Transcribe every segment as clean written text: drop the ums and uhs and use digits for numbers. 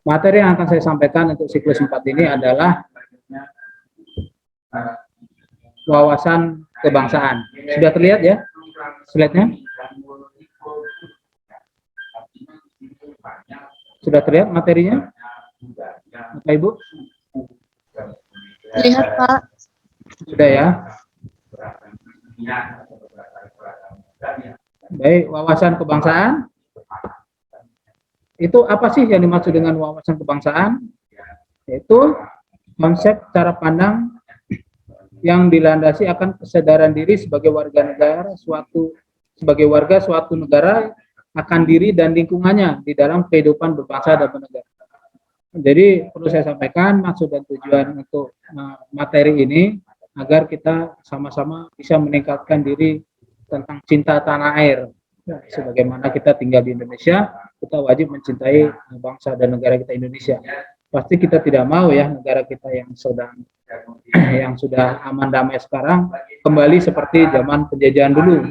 Materi yang akan saya sampaikan untuk siklus 4 ini adalah wawasan kebangsaan. Sudah terlihat ya slide-nya? Sudah terlihat materinya? Bapak Ibu? Lihat, Pak. Sudah ya? Baik, wawasan kebangsaan. Itu apa sih yang dimaksud dengan wawasan kebangsaan? Yaitu konsep cara pandang yang dilandasi akan kesadaran diri sebagai warga negara suatu negara akan diri dan lingkungannya di dalam kehidupan berbangsa dan bernegara. Jadi perlu saya sampaikan maksud dan tujuan untuk materi ini agar kita sama-sama bisa meningkatkan diri tentang cinta tanah air. Sebagaimana kita tinggal di Indonesia, kita wajib mencintai bangsa dan negara kita Indonesia. Pasti kita tidak mau ya negara kita yang sudah aman damai sekarang kembali seperti zaman penjajahan dulu.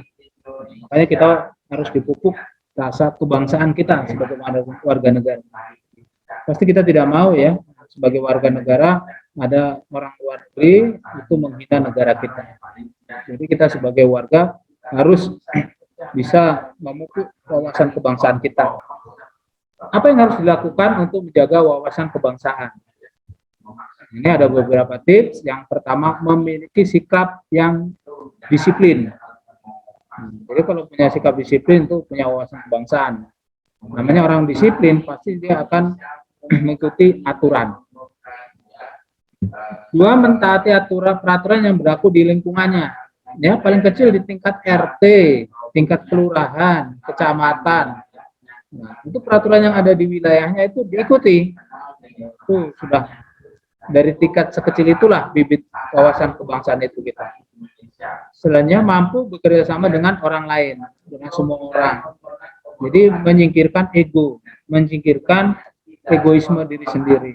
Makanya kita harus dipupuk rasa kebangsaan kita sebagai warga negara. Pasti kita tidak mau ya sebagai warga negara ada orang luar negeri itu menghina negara kita. Jadi kita sebagai warga harus bisa memupuk wawasan kebangsaan kita. Apa yang harus dilakukan untuk menjaga wawasan kebangsaan? Ini ada beberapa tips. Yang pertama, memiliki sikap yang disiplin. Jadi kalau punya sikap disiplin itu punya wawasan kebangsaan. Namanya orang disiplin pasti dia akan mengikuti aturan. Dua, mentaati peraturan yang berlaku di lingkungannya. Ya, paling kecil di tingkat RT, tingkat kelurahan, kecamatan. Nah, itu peraturan yang ada di wilayahnya itu diikuti. Itu sudah dari tingkat sekecil itulah bibit wawasan kebangsaan itu kita. Selanjutnya mampu bekerja sama dengan orang lain, dengan semua orang. Jadi menyingkirkan ego, menyingkirkan egoisme diri sendiri.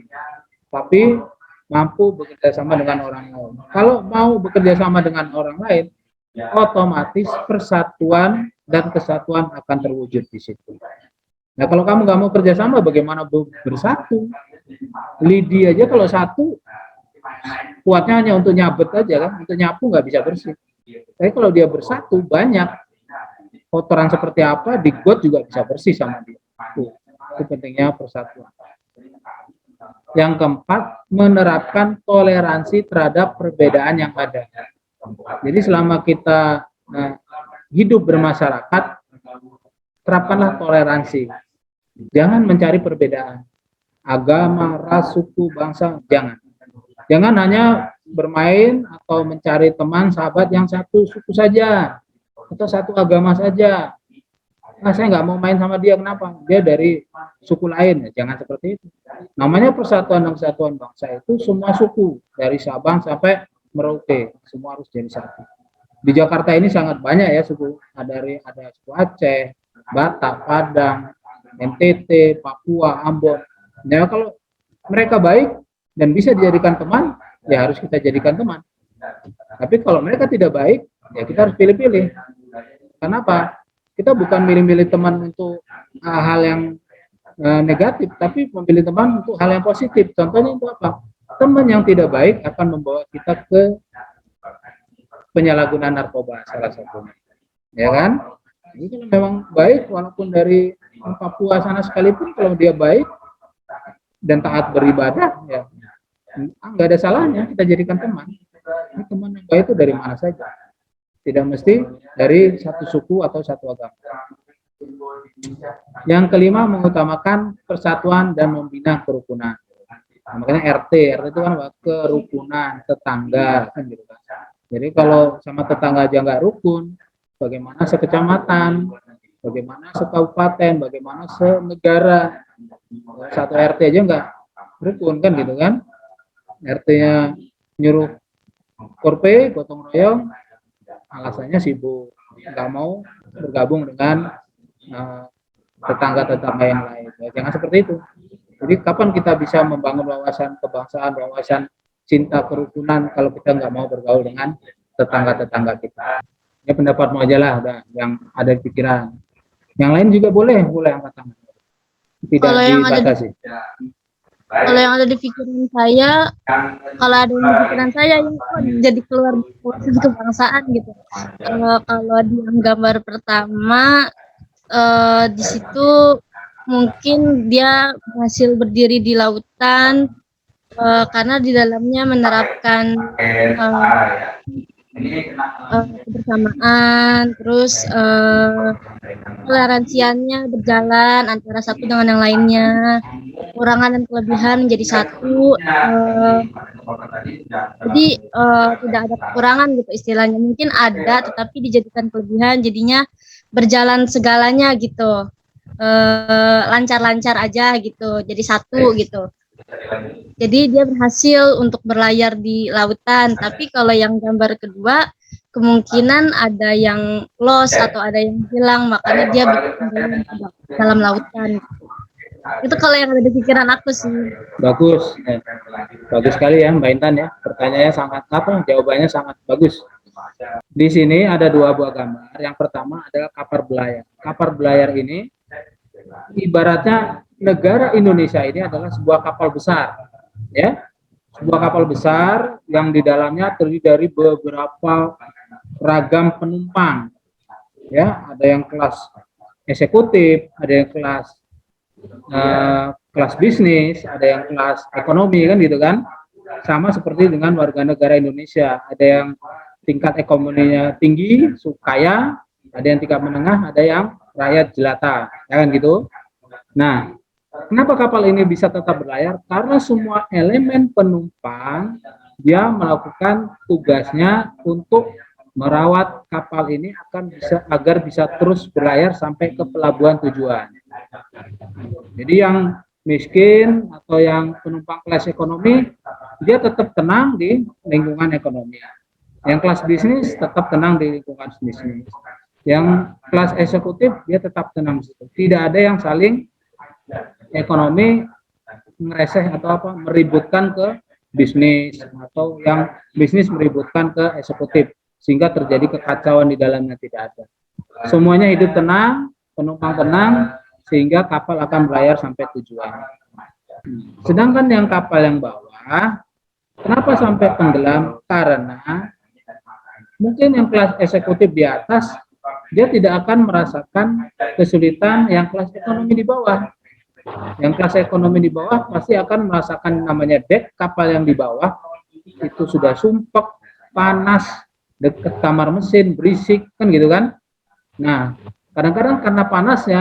Tapi mampu bekerja sama dengan orang lain. Kalau mau bekerja sama dengan orang lain, otomatis persatuan dan kesatuan akan terwujud di situ. Nah, kalau kamu nggak mau kerjasama, bagaimana bersatu? Lidi aja kalau satu, kuatnya hanya untuk nyabet aja kan, untuk nyapu nggak bisa bersih. Tapi kalau dia bersatu, banyak kotoran seperti apa, di got juga bisa bersih sama dia. Itu pentingnya persatuan. Yang keempat, menerapkan toleransi terhadap perbedaan yang ada. Jadi selama kita hidup bermasyarakat, terapkanlah toleransi. Jangan mencari perbedaan. Agama, ras, suku, bangsa, jangan. Jangan hanya bermain atau mencari teman, sahabat yang satu suku saja. Atau satu agama saja. Nah, saya nggak mau main sama dia, kenapa? Dia dari suku lain. Jangan seperti itu. Namanya persatuan dan kesatuan bangsa itu semua suku. Dari Sabang sampai Merauke. Semua harus jadi satu. Di Jakarta ini sangat banyak ya suku. Ada suku Aceh, Batak, Padang, NTT, Papua, Ambon. Nah, kalau mereka baik dan bisa dijadikan teman, ya harus kita jadikan teman. Tapi kalau mereka tidak baik, ya kita harus pilih-pilih. Kenapa? Kita bukan milih-milih teman untuk hal yang negatif, tapi memilih teman untuk hal yang positif. Contohnya itu apa? Teman yang tidak baik akan membawa kita ke penyalahgunaan narkoba salah satunya. Ya kan? Ini kalau memang baik, walaupun dari Papua sana sekalipun, kalau dia baik dan taat beribadah, ya nggak ada salahnya kita jadikan teman. Ini teman yang baik itu dari mana saja, tidak mesti dari satu suku atau satu agama. Yang kelima, mengutamakan persatuan dan membina kerukunan. Nah, makanya RT itu kan kerukunan tetangga kan gitu kan. Jadi kalau sama tetangga aja nggak rukun, bagaimana sekecamatan, bagaimana sekabupaten, bagaimana senegara. Satu RT aja nggak rukun kan gitu kan. RT-nya nyuruh korpe, gotong royong, alasannya sibuk, nggak mau bergabung dengan tetangga-tetangga yang lain. Ya, jangan seperti itu. Jadi kapan kita bisa membangun wawasan kebangsaan, wawasan cinta kerukunan kalau kita nggak mau bergaul dengan tetangga-tetangga kita. Ini pendapatmu aja lah, udah yang ada di pikiran. Yang lain juga boleh angkat tangan. Tidak Kalau yang dibatasi. Kalau yang ada di pikiran saya, kalau ada yang di pikiran saya ini kok jadi keluar wawasan kebangsaan gitu. Kalau di yang gambar pertama, di situ mungkin dia berhasil berdiri di lautan, karena di dalamnya menerapkan kebersamaan, terus toleransiannya berjalan antara satu dengan yang lainnya, kekurangan dan kelebihan menjadi satu. Jadi tidak ada kekurangan gitu istilahnya, mungkin ada tetapi dijadikan kelebihan, jadinya berjalan segalanya gitu, lancar-lancar aja gitu, jadi satu gitu. Jadi dia berhasil untuk berlayar di lautan. Tapi kalau yang gambar kedua, kemungkinan ada yang lost atau ada yang hilang, makanya dia bertenggelam ke dalam lautan. Itu kalau yang ada di pikiran aku sih. Bagus, bagus sekali ya Mbak Intan ya. Pertanyaannya sangat jawabannya sangat bagus. Di sini ada dua buah gambar. Yang pertama adalah kapal belayar. Kapal belayar ini ibaratnya negara Indonesia ini adalah sebuah kapal besar, ya, sebuah kapal besar yang di dalamnya terdiri dari beberapa ragam penumpang, ya, ada yang kelas eksekutif, ada yang kelas bisnis, ada yang kelas ekonomi kan gitu kan, sama seperti dengan warga negara Indonesia, ada yang tingkat ekonominya tinggi, kaya, ada yang tingkat menengah, ada yang rakyat jelata, ya kan gitu. Nah, kenapa kapal ini bisa tetap berlayar? Karena semua elemen penumpang dia melakukan tugasnya untuk merawat kapal ini agar bisa terus berlayar sampai ke pelabuhan tujuan. Jadi yang miskin atau yang penumpang kelas ekonomi dia tetap tenang di lingkungan ekonomi. Yang kelas bisnis tetap tenang di lingkungan bisnis. Yang kelas eksekutif dia tetap tenang. Tidak ada yang saling ekonomi ngereseh atau meributkan ke bisnis atau yang bisnis meributkan ke eksekutif sehingga terjadi kekacauan di dalamnya, tidak ada. Semuanya hidup tenang, penumpang tenang sehingga kapal akan berlayar sampai tujuan. Sedangkan yang kapal yang bawah, kenapa sampai tenggelam? Karena mungkin yang kelas eksekutif di atas dia tidak akan merasakan kesulitan yang kelas ekonomi di bawah. Yang kelas ekonomi di bawah pasti akan merasakan namanya dek kapal yang di bawah itu sudah sumpek, panas, dekat kamar mesin, berisik kan gitu kan. Nah, kadang-kadang karena panasnya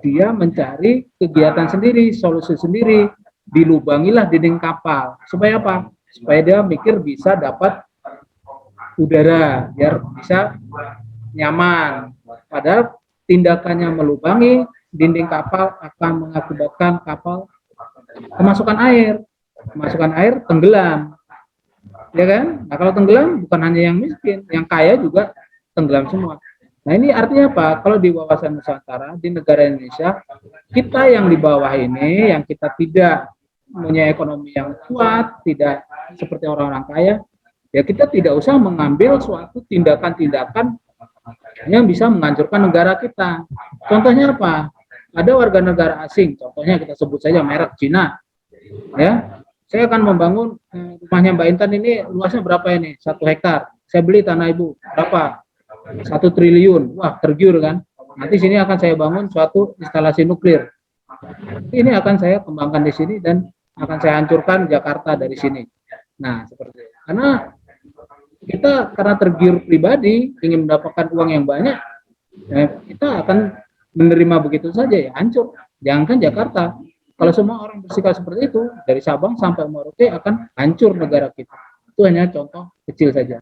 dia mencari kegiatan sendiri, solusi sendiri, dilubangilah dinding kapal. Supaya apa? Supaya dia mikir bisa dapat udara biar bisa nyaman. Padahal tindakannya melubangi dinding kapal akan mengakibatkan kapal kemasukan air tenggelam, ya kan? Nah kalau tenggelam bukan hanya yang miskin, yang kaya juga tenggelam semua. Nah ini artinya apa? Kalau di wawasan Nusantara di negara Indonesia, kita yang di bawah ini, yang kita tidak punya ekonomi yang kuat, tidak seperti orang-orang kaya, ya kita tidak usah mengambil suatu tindakan-tindakan yang bisa menghancurkan negara kita. Contohnya apa? Ada warga negara asing, contohnya kita sebut saja merek Cina, ya. Saya akan membangun rumahnya Mbak Intan ini luasnya berapa ini? 1 hektar. Saya beli tanah ibu berapa? 1 triliun. Wah tergiur kan? Nanti sini akan saya bangun suatu instalasi nuklir. Ini akan saya kembangkan di sini dan akan saya hancurkan Jakarta dari sini. Nah seperti itu. Karena tergiur pribadi ingin mendapatkan uang yang banyak, kita akan menerima begitu saja ya hancur. Jangankan Jakarta, kalau semua orang bersikap seperti itu dari Sabang sampai Merauke akan hancur negara kita. Itu hanya contoh kecil saja.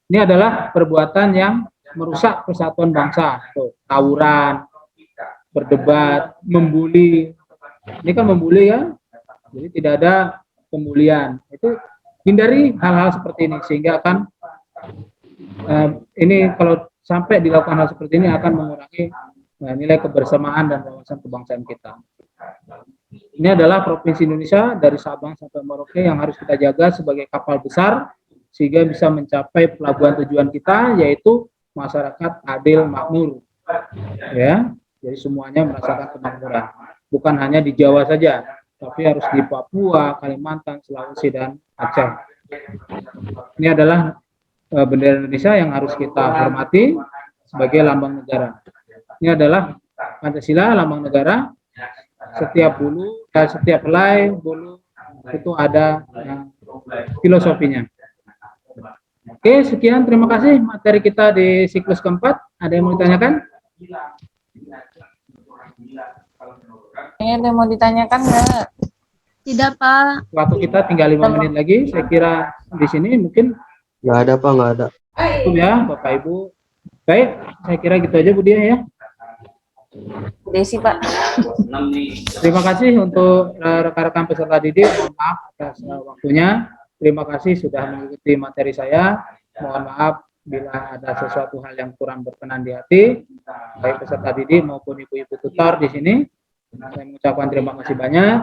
Ini adalah perbuatan yang merusak persatuan bangsa. Tuh, tawuran, berdebat, membuli. Ini kan membuli ya, jadi tidak ada pembulian. Itu hindari hal-hal seperti ini sehingga akan ini kalau sampai dilakukan hal seperti ini akan mengurangi nilai kebersamaan dan wawasan kebangsaan kita. Ini adalah Provinsi Indonesia dari Sabang sampai Merauke yang harus kita jaga sebagai kapal besar sehingga bisa mencapai pelabuhan tujuan kita yaitu masyarakat adil makmur. Ya, jadi semuanya merasakan kemakmuran. Bukan hanya di Jawa saja, tapi harus di Papua, Kalimantan, Sulawesi, dan Aceh. Ini adalah bendera Indonesia yang harus kita hormati sebagai lambang negara. Ini adalah Pancasila, lambang negara. Setiap bulu, setiap helai bulu itu ada filosofinya. Oke, sekian. Terima kasih materi kita di siklus keempat. Ada yang mau ditanyakan? Ada yang mau ditanyakan nggak? Tidak, Pak. Waktu kita tinggal 5 menit lagi. Saya kira di sini mungkin Nggak ada Pak, nggak ada. cukup ya, Bapak Ibu. Baik, saya kira gitu aja Bu Dia ya. Desi, Pak. Terima kasih untuk rekan-rekan peserta didik. Mohon maaf atas waktunya. Terima kasih sudah mengikuti materi saya. Mohon maaf bila ada sesuatu hal yang kurang berkenan di hati, baik peserta didik maupun ibu-ibu tutor di sini. Saya mengucapkan terima kasih banyak.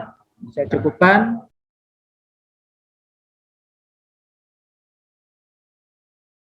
Saya cukupkan.